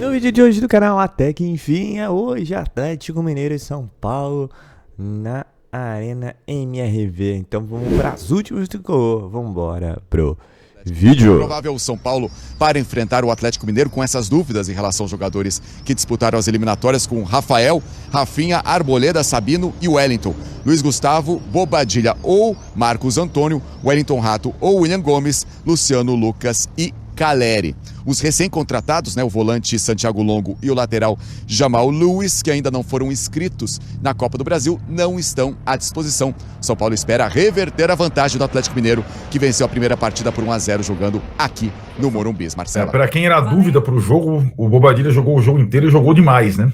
no vídeo de hoje do canal Até Que Enfim é hoje Atlético Mineiro e São Paulo na Arena MRV. Então vamos para as últimas do Tricolor. Vamos embora pro vídeo. Provável São Paulo para enfrentar o Atlético Mineiro com essas dúvidas em relação aos jogadores que disputaram as eliminatórias com Rafael, Rafinha, Arboleda, Sabino e Wellington. Luiz Gustavo, Bobadilla ou Marcos Antônio, Wellington Rato ou William Gomes, Luciano Lucas e Caleri. Os recém-contratados, o volante Santiago Longo e o lateral Jamal Lewis, que ainda não foram inscritos na Copa do Brasil, não estão à disposição. São Paulo espera reverter a vantagem do Atlético Mineiro, que venceu a primeira partida por 1-0 jogando aqui no Morumbi. Marcelo. Para quem era dúvida para o jogo, o Bobadilla jogou o jogo inteiro e jogou demais, né?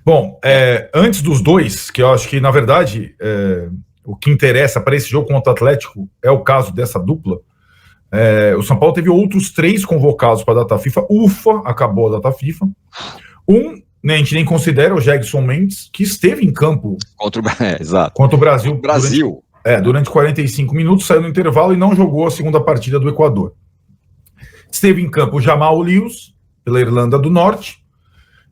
Bom, antes dos dois, que eu acho que, na verdade, o que interessa para esse jogo contra o Atlético é o caso dessa dupla. O São Paulo teve outros 3 convocados para a data FIFA. Acabou a data FIFA. A gente nem considera o Jegson Mendes, que esteve em campo contra o Brasil. Durante 45 minutos, saiu no intervalo e não jogou a segunda partida do Equador. Esteve em campo o Jamal Lewis, pela Irlanda do Norte.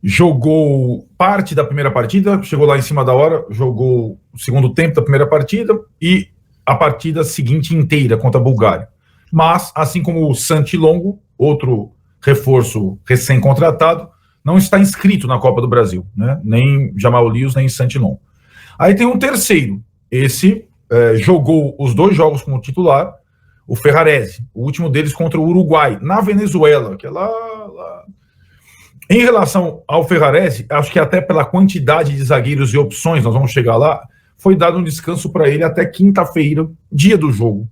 Jogou parte da primeira partida, chegou lá em cima da hora, jogou o segundo tempo da primeira partida e a partida seguinte inteira contra a Bulgária. Mas, assim como o Santi Longo, outro reforço recém-contratado, não está inscrito na Copa do Brasil, né? Nem Jamal Lewis, nem Santi Longo. Aí tem um terceiro, esse jogou os 2 jogos como titular, o Ferrarese, o último deles contra o Uruguai, na Venezuela, que é lá. Em relação ao Ferrarese, acho que até pela quantidade de zagueiros e opções, nós vamos chegar lá, foi dado um descanso para ele até quinta-feira, dia do jogo,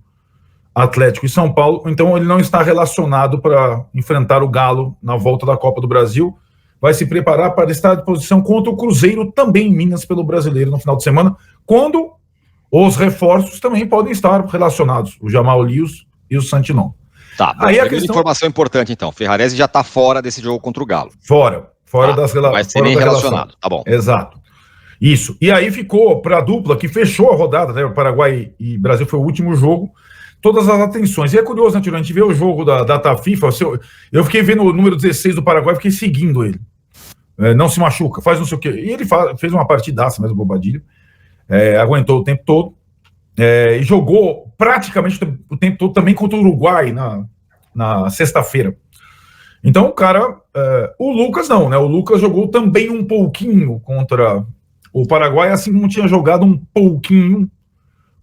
Atlético e São Paulo. Então ele não está relacionado para enfrentar o Galo na volta da Copa do Brasil. Vai se preparar para estar à disposição contra o Cruzeiro, também em Minas, pelo Brasileiro, no final de semana, quando os reforços também podem estar relacionados, o Jamal Lewis e o Santilon. Tá, aí a questão... informação importante então, Ferrarese já está fora desse jogo contra o Galo. Fora das relações. Vai ser nem relacionado, tá bom. Exato. Isso. E aí ficou para a dupla que fechou a rodada, né? O Paraguai e Brasil foi o último jogo, todas as atenções. E é curioso, né, Tiro? A gente vê o jogo da data FIFA, eu fiquei vendo o número 16 do Paraguai, fiquei seguindo ele. Não se machuca, faz não sei o quê. E ele fez uma partidaça mesmo, Bobadilla. Aguentou o tempo todo. E jogou praticamente o tempo todo também contra o Uruguai na sexta-feira. Então, o cara... o Lucas não, né? O Lucas jogou também um pouquinho contra o Paraguai, assim como tinha jogado um pouquinho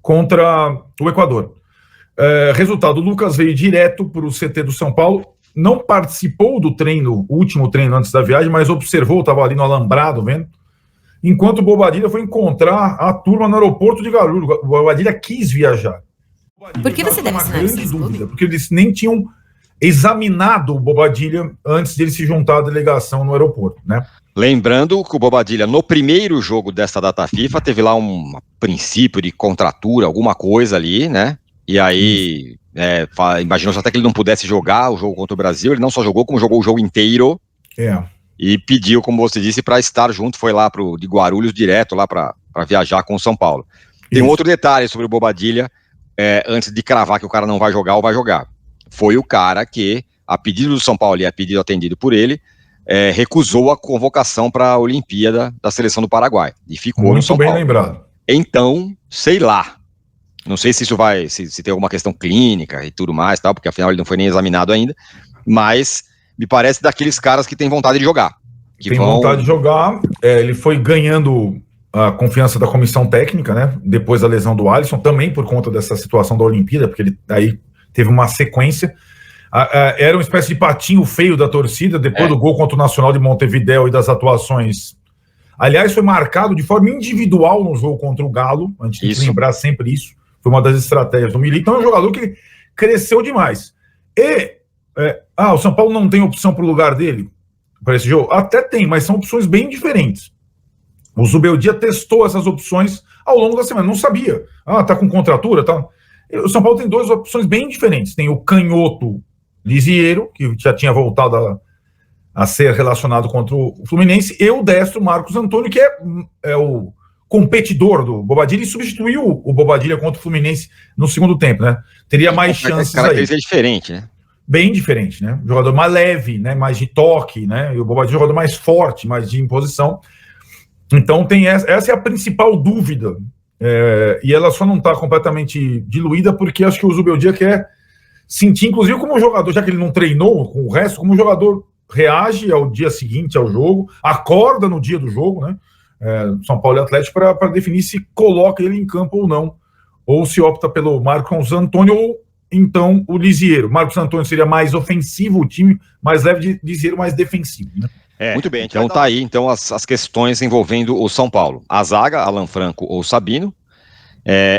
contra o Equador. Resultado, o Lucas veio direto para o CT do São Paulo, não participou do treino, o último treino antes da viagem, mas observou, estava ali no alambrado vendo, enquanto o Bobadilla foi encontrar a turma no aeroporto de Guarulhos. O Bobadilla quis viajar. Por que você deve assinar grande dúvida, porque eles nem tinham examinado o Bobadilla antes de ele se juntar à delegação no aeroporto, né? Lembrando que o Bobadilla, no primeiro jogo desta data FIFA, teve lá um princípio de contratura, alguma coisa ali, né? E aí, imaginou-se até que ele não pudesse jogar o jogo contra o Brasil. Ele não só jogou, como jogou o jogo inteiro. E pediu, como você disse, para estar junto. Foi lá de Guarulhos direto lá para viajar com o São Paulo. Tem um outro detalhe sobre o Bobadilla, antes de cravar que o cara não vai jogar ou vai jogar. Foi o cara que, a pedido do São Paulo e a pedido atendido por ele, recusou a convocação para a Olimpíada da seleção do Paraguai. E ficou no São Paulo. Muito bem lembrado. Então, sei lá. Não sei se isso vai, se tem alguma questão clínica e tudo mais, tal, porque afinal ele não foi nem examinado ainda, mas me parece daqueles caras que têm vontade de jogar. Vontade de jogar, ele foi ganhando a confiança da comissão técnica, né, depois da lesão do Alisson, também por conta dessa situação da Olimpíada, porque ele aí teve uma sequência, era uma espécie de patinho feio da torcida, depois do gol contra o Nacional de Montevidéu e das atuações. Aliás, foi marcado de forma individual no jogo contra o Galo, a gente tem que lembrar sempre isso. Foi uma das estratégias do Milito. Então é um jogador que cresceu demais. O São Paulo não tem opção para o lugar dele para esse jogo? Até tem, mas são opções bem diferentes. O Zubeldia testou essas opções ao longo da semana. Não sabia. Tá com contratura? Tá. O São Paulo tem 2 opções bem diferentes. Tem o canhoto Lisieiro, que já tinha voltado a ser relacionado contra o Fluminense, e o destro Marcos Antônio, que é o competidor do Bobadilla e substituiu o Bobadilla contra o Fluminense no segundo tempo, né? Teria mais chances aí. É diferente, né? bem diferente, né? Um jogador mais leve, né? Mais de toque, né? E o Bobadilla é um jogador mais forte, mais de imposição. Então tem essa é a principal dúvida. E ela só não está completamente diluída porque acho que o Zubeldia quer sentir, inclusive como jogador, já que ele não treinou com o resto, como o jogador reage ao dia seguinte ao jogo, acorda no dia do jogo, né? São Paulo e Atlético, para definir se coloca ele em campo ou não, ou se opta pelo Marcos Antônio ou então o Lisieiro. Marcos Antônio seria mais ofensivo, o time mais leve, de Lisieiro mais defensivo, né? Muito bem, então tá aí então as questões envolvendo o São Paulo. A zaga, Alan Franco ou Sabino,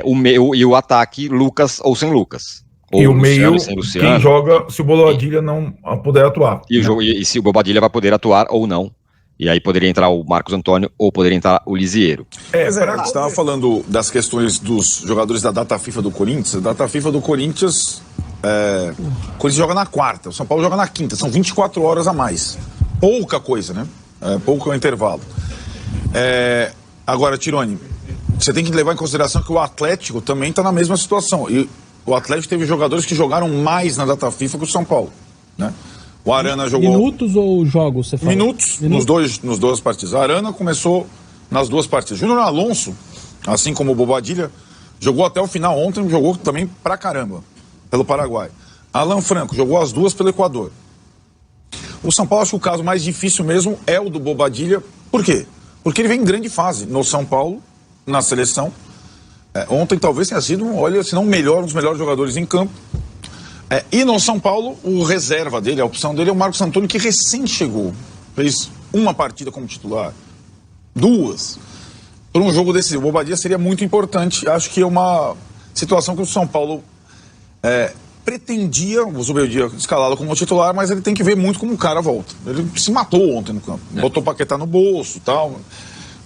o meio e o ataque, Lucas ou sem Lucas. Ou e o Luciano, meio, sem Luciano. quem joga se o Bobadilla não puder atuar. E, e se o Bobadilla vai poder atuar ou não. E aí poderia entrar o Marcos Antônio ou poderia entrar o Lisieiro. Você estava falando das questões dos jogadores da data FIFA do Corinthians. A data FIFA do Corinthians, o Corinthians joga na quarta, o São Paulo joga na quinta. São 24 horas a mais. Pouca coisa, né? Pouco é o intervalo. Agora, Tironi, você tem que levar em consideração que o Atlético também está na mesma situação. E o Atlético teve jogadores que jogaram mais na data FIFA que o São Paulo, né? O Arana jogou... Minutos ou jogos, você fala? Minutos. Nos dois partidos. A Arana começou nas duas partidas. Júnior Alonso, assim como o Bobadilla, jogou até o final ontem, jogou também pra caramba, pelo Paraguai. Alan Franco jogou as duas pelo Equador. O São Paulo, acho que o caso mais difícil mesmo é o do Bobadilla. Por quê? Porque ele vem em grande fase no São Paulo, na seleção. Ontem talvez tenha sido, se não o melhor, um dos melhores jogadores em campo. E no São Paulo, o reserva dele, a opção dele é o Marcos Antônio, que recém chegou. Fez uma partida como titular. 2. Por um jogo desse, o Bobadilla seria muito importante. Acho que é uma situação que o São Paulo pretendia, o Zubeldia, escalá-lo como titular, mas ele tem que ver muito como o cara volta. Ele se matou ontem no campo. Botou o Paquetá no bolso e tal,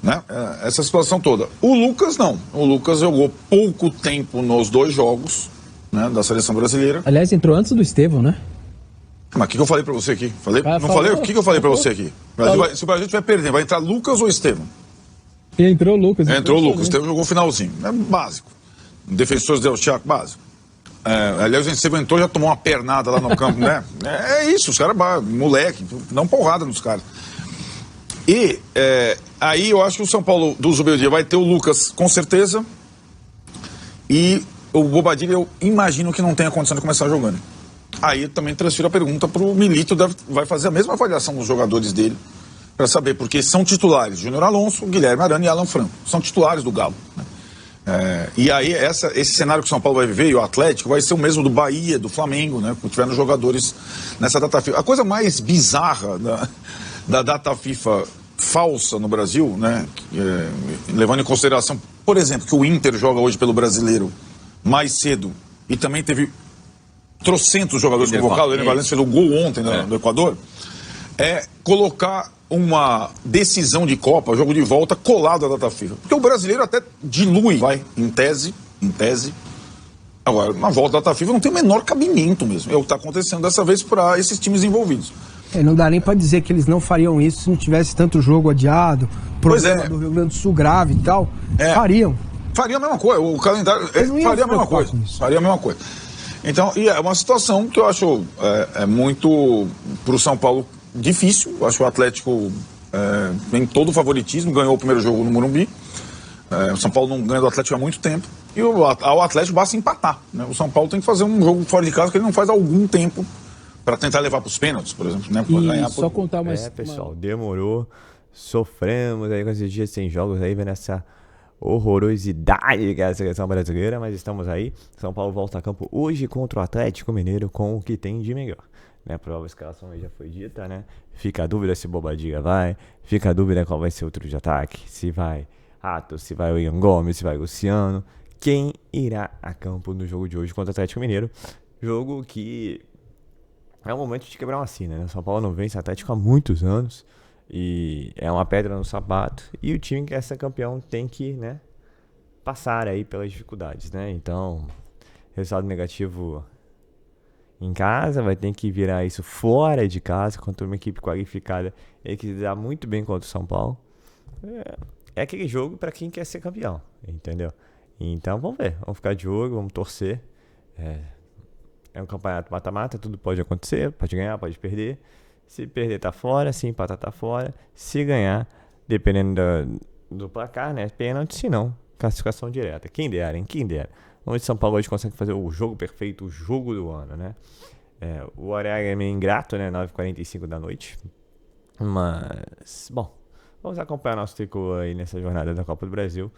né? Essa situação toda. O Lucas não. O Lucas jogou pouco tempo nos 2 jogos, né, da seleção brasileira. Aliás, entrou antes do Estevão, né? Mas o que eu falei pra você aqui? Falei? O que eu falei pra você aqui? Se o Brasil estiver perdendo, vai entrar Lucas ou Estevão? Entrou o Lucas. Entrou o Lucas. Estevão jogou o finalzinho. É básico. Defensores del Chaco, básico. Aliás, o Estevão entrou, já tomou uma pernada lá no campo, né? É isso, os caras, moleque, dão porrada nos caras. E aí eu acho que o São Paulo do Zubeldia vai ter o Lucas, com certeza. E o Bobadilla, eu imagino que não tenha condição de começar jogando. Aí também transfiro a pergunta para o Milito, vai fazer a mesma avaliação dos jogadores dele, para saber, porque são titulares, Júnior Alonso, Guilherme Arana e Alan Franco, são titulares do Galo, né? E aí esse cenário que o São Paulo vai viver, e o Atlético, vai ser o mesmo do Bahia, do Flamengo, né? Quando tiveram jogadores nessa data FIFA. A coisa mais bizarra da data FIFA falsa no Brasil, né? Levando em consideração, por exemplo, que o Inter joga hoje pelo Brasileiro mais cedo e também teve trocentos jogadores convocados, o Ener Valencia fez o gol ontem no Equador, colocar uma decisão de Copa, jogo de volta, colado à data FIFA. Porque o brasileiro até dilui, em tese. Agora, na volta da data FIFA não tem o menor cabimento mesmo. É o que está acontecendo dessa vez para esses times envolvidos. Não dá nem para dizer que eles não fariam isso se não tivesse tanto jogo adiado, problema do Rio Grande do Sul grave e tal. Fariam. Faria a mesma coisa, o calendário faria a mesma coisa. Faria a mesma coisa. Então, e é uma situação que eu acho muito para o São Paulo difícil. Eu acho que o Atlético tem todo o favoritismo, ganhou o primeiro jogo no Morumbi. O São Paulo não ganha do Atlético há muito tempo. E ao Atlético basta empatar, né? O São Paulo tem que fazer um jogo fora de casa que ele não faz há algum tempo para tentar levar para os pênaltis, por exemplo, né? Só contar mais. Pessoal, demorou. Sofremos aí com esses dias sem jogos aí, vendo essa horrorosidade que é a seleção brasileira, mas estamos aí. São Paulo volta a campo hoje contra o Atlético Mineiro com o que tem de melhor, né? A prova escalação aí já foi dita, né? Fica a dúvida se Bobadilla vai, fica a dúvida qual vai ser o trio de ataque, se vai Atos, se vai o Ian Gomes, se vai o Luciano. Quem irá a campo no jogo de hoje contra o Atlético Mineiro? Jogo que é um momento de quebrar uma sina, né? São Paulo não vence o Atlético há muitos anos. E é uma pedra no sapato. E o time que quer ser campeão tem que, né, passar aí pelas dificuldades, né? Então, resultado negativo em casa, vai ter que virar isso fora de casa, contra uma equipe qualificada e que dá muito bem contra o São Paulo. É aquele jogo para quem quer ser campeão, entendeu? Então, vamos ver. Vamos ficar de olho, vamos torcer. é um campeonato mata-mata, tudo pode acontecer, pode ganhar, pode perder. Se perder, tá fora, se empatar, tá fora. Se ganhar, dependendo do placar, né? Pênalti, se não, classificação direta. Quem dera, hein? Quem dera. Onde São Paulo hoje consegue fazer o jogo perfeito, o jogo do ano, né? O horário é meio ingrato, né? 9h45 da noite. Mas, bom, vamos acompanhar nosso tricolor aí nessa jornada da Copa do Brasil.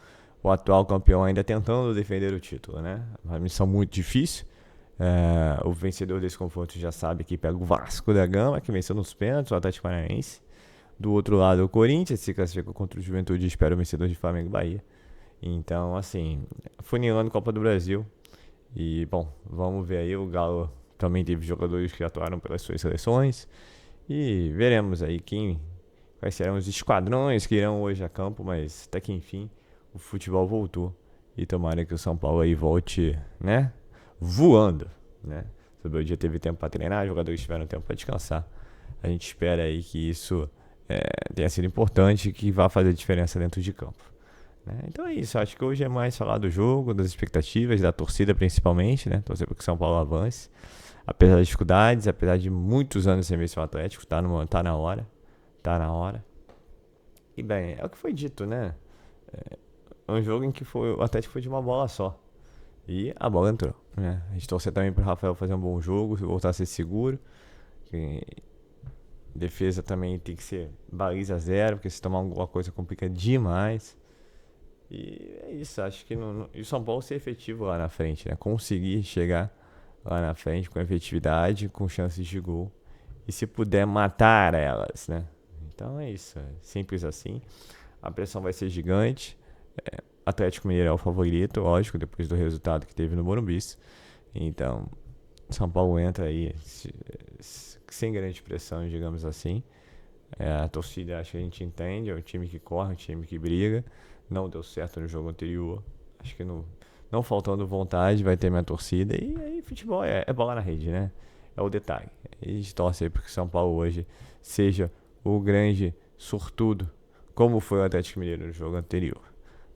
O atual campeão ainda tentando defender o título, né? Uma missão muito difícil. O vencedor desse confronto já sabe que pega o Vasco da Gama, que venceu nos pênaltis, o Atlético Paranaense. Do outro lado, o Corinthians se classificou contra o Juventude e espera o vencedor de Flamengo e Bahia. Então, assim, funilando Copa do Brasil. E, bom, vamos ver aí. O Galo também teve jogadores que atuaram pelas suas seleções. E veremos aí quais serão os esquadrões que irão hoje a campo. Mas, até que enfim, o futebol voltou. E tomara que o São Paulo aí volte, né? Voando, né? Sobre o dia teve tempo para treinar, os jogadores tiveram tempo para descansar. A gente espera aí que isso tenha sido importante e que vá fazer diferença dentro de campo, né? Então é isso, acho que hoje é mais falar do jogo, das expectativas, da torcida principalmente, né? Torcer para que o São Paulo avance, apesar das dificuldades, apesar de muitos anos sem vencer o Atlético, tá na hora. E bem, é o que foi dito, né? É um jogo em que o Atlético foi de uma bola só. E a bola entrou, né? A gente torcer também para o Rafael fazer um bom jogo, voltar a ser seguro. Defesa também tem que ser baliza zero, porque se tomar alguma coisa complica demais. E é isso, acho que e o São Paulo ser efetivo lá na frente, né? Conseguir chegar lá na frente com efetividade, com chances de gol. E se puder matar elas, né? Então é isso, simples assim. A pressão vai ser gigante. Atlético Mineiro é o favorito, lógico, depois do resultado que teve no Morumbi. Então, São Paulo entra aí sem grande pressão, digamos assim. A torcida, acho que a gente entende, é um time que corre, um time que briga. Não deu certo no jogo anterior. Acho que não faltando vontade, vai ter minha torcida. E aí, futebol é bola na rede, né? É o detalhe. A gente torce aí porque São Paulo hoje seja o grande sortudo, como foi o Atlético Mineiro no jogo anterior.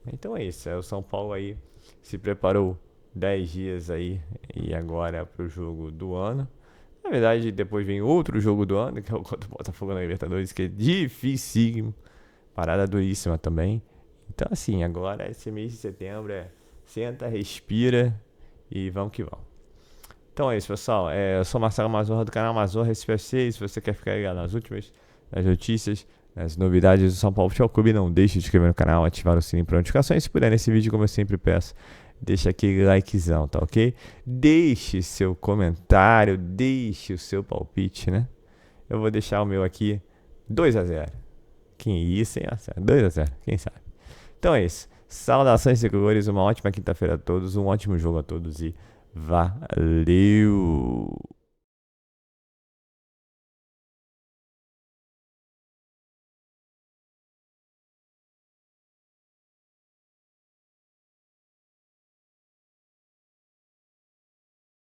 Então é isso, o São Paulo aí se preparou 10 dias aí e agora para o jogo do ano. Na verdade, depois vem outro jogo do ano, que é o contra o Botafogo na Libertadores, que é dificílimo, parada duríssima também. Então assim, agora esse mês de setembro senta, respira e vamos que vamos. Então é isso, pessoal, eu sou Marcelo Mazorra do canal Mazorra SPFC, e se você quer ficar ligado nas notícias, as novidades do São Paulo Futebol Clube, não deixe de se inscrever no canal, ativar o sininho para notificações. Se puder, nesse vídeo, como eu sempre peço, deixa aquele likezão, tá ok? Deixe seu comentário, deixe o seu palpite, né? Eu vou deixar o meu aqui 2-0. Que isso, hein? 2-0, quem sabe? Então é isso. Saudações tricolores, uma ótima quinta-feira a todos, um ótimo jogo a todos e valeu!